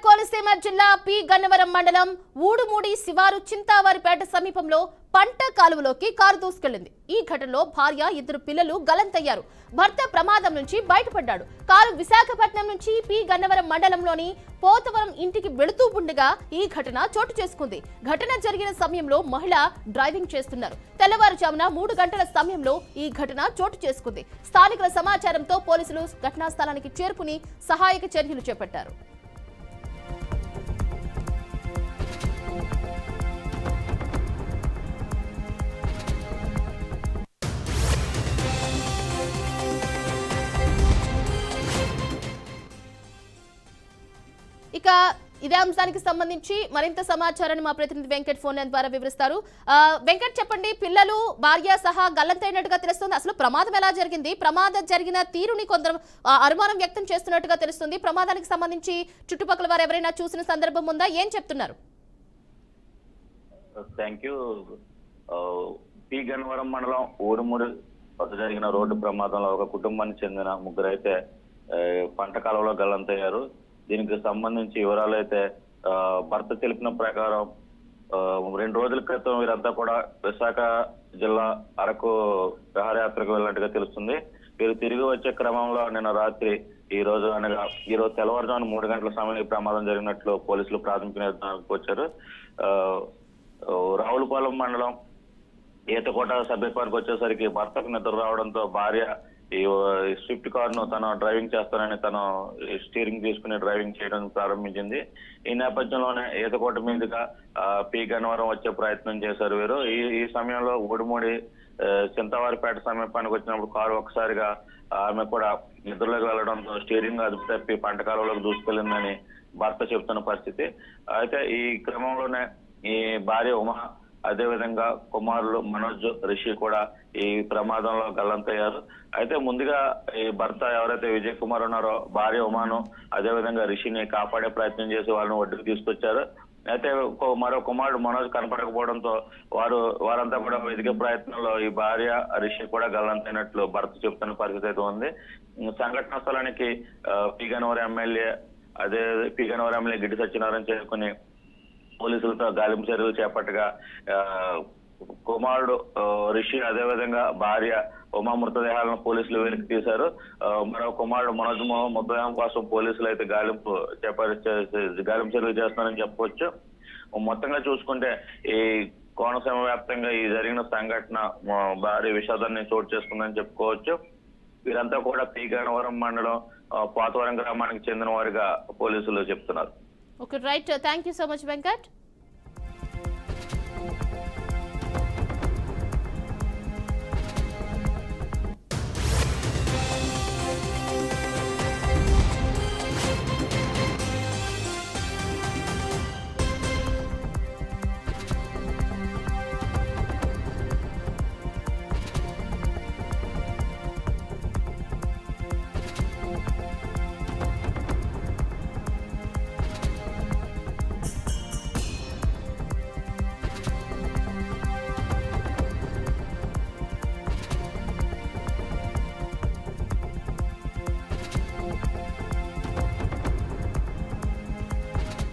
కోనసీమ జిల్లా పి గన్నవరం మండలం ఊడుమూడి శివారు చింతావారిపేట సమీపంలో పంట కాలువలోకి కారు దూసుకెళ్లింది. ఈ ఘటనలో భార్య, ఇద్దరు పిల్లలు గల్లంతయ్యారు. భర్త ప్రమాదం నుంచి బయటపడ్డాడు. కారు విశాఖపట్నం నుంచి పి గన్నవరం మండలంలోని పోతవరం ఇంటికి వెళుతూ ఉండగా ఈ ఘటన చోటు చేసుకుంది. ఘటన జరిగిన సమయంలో మహిళ డ్రైవింగ్ చేస్తున్నారు. తెల్లవారుజామున 3 గంటల సమయంలో ఈ ఘటన చోటు చేసుకుంది. స్థానికుల సమాచారంతో పోలీసులు ఘటనా స్థలానికి చేరుకుని సహాయక చర్యలు చేపట్టారు. ఇక ఇదే అంశానికి సంబంధించి మరింత సమాచారాన్ని మా ప్రతినిధి వెంకట్ ఫోన్ లైన్ ద్వారా వివరిస్తారు. వెంకట్, చెప్పండి. పిల్లలు, భార్య సహా గల్లంతైనట్టుగా తెలుస్తుంది. అసలు ప్రమాదం ఎలా జరిగింది? ప్రమాదం జరిగిన తీరుని కొందరు అనుమానం వ్యక్తం చేస్తున్నట్టుగా తెలుస్తుంది. ప్రమాదానికి సంబంధించి చుట్టుపక్కల వారు ఎవరైనా చూసిన సందర్భం ఉందా? ఏం చెప్తున్నారు? Thank you. పి గన్నవరం మండలం ఊడుమూడి వద్ద జరిగిన రోడ్డు ప్రమాదంలో ఒక కుటుంబానికి చెందిన ముగ్గురు అయితే పంట కాలంలో గల్లంతయ్యారు. దీనికి సంబంధించి వివరాలు అయితే భర్త తెలిపిన ప్రకారం 2 రోజుల క్రితం వీరంతా కూడా విశాఖ జిల్లా అరకు విహారయాత్రకు వెళ్ళినట్టుగా తెలుస్తుంది. వీరు తిరిగి వచ్చే క్రమంలో నిన్న రాత్రి ఈ రోజు తెల్లవారుజామున 3 గంటల సమయంలో ఈ ప్రమాదం జరిగినట్లు పోలీసులు ప్రాథమిక నిర్ధారణకు వచ్చారు. రావులపాలెం మండలం ఈతకోట సభ్యత్వానికి వచ్చేసరికి భర్తకు నిద్ర రావడంతో భార్య ఈ స్విఫ్ట్ కార్ ను తను డ్రైవింగ్ చేస్తానని తను స్టీరింగ్ తీసుకుని డ్రైవింగ్ చేయడం ప్రారంభించింది. ఈ నేపథ్యంలోనే ఈతకోట మీదుగా పి గన్నవరం వచ్చే ప్రయత్నం చేశారు వీరు. ఈ సమయంలో ఊడుమూడి చింతవారిపేట సమీపానికి వచ్చినప్పుడు కారు ఒక్కసారిగా ఆమె కూడా నిద్రలోకి వెళ్లడంతో స్టీరింగ్ అదుపు తప్పి పంట కాలువలోకి దూసుకెళ్లిందని భర్త చెబుతున్న పరిస్థితి. అయితే ఈ క్రమంలోనే ఈ భార్య ఉమా, అదేవిధంగా కుమారులు మనోజ్, రిషి కూడా ఈ ప్రమాదంలో గల్లంతయ్యారు. అయితే ముందుగా ఈ భర్త ఎవరైతే విజయ్ కుమార్ ఉన్నారో భార్య ఉమాను, అదేవిధంగా రిషిని కాపాడే ప్రయత్నం చేసి వాళ్ళని ఒడ్డుకు తీసుకొచ్చారు. అయితే మరో కుమారుడు మనోజ్ కనపడకపోవడంతో వారంతా కూడా వెతికే ప్రయత్నంలో ఈ భార్య, రిషి కూడా గల్లంతైనట్లు భర్త చెబుతున్న పరిస్థితి అయితే ఉంది. సంఘటనా స్థలానికి పి గన్నవరం ఎమ్మెల్యే గిడ్డి సత్యనారాయణ చేరుకుని పోలీసులతో గాలింపు చర్యలు చేపట్టగా కుమారుడు రిషి, అదేవిధంగా భార్య ఉమా మృతదేహాలను పోలీసులు వెలికి తీశారు. మరో కుమారుడు మనోజ్ మృతదేహం కోసం పోలీసులు అయితే గాలింపు చర్యలు చేస్తున్నారని చెప్పవచ్చు. మొత్తంగా చూసుకుంటే ఈ కోనసీమ వ్యాప్తంగా ఈ జరిగిన సంఘటన భారీ విషాదాన్ని చోటు చేసుకుందని చెప్పుకోవచ్చు. వీరంతా కూడా పి గన్నవరం మండలం పోతవరం గ్రామానికి చెందిన వారిగా పోలీసులు చెప్తున్నారు. Okay, right. Thank you so much Venkat.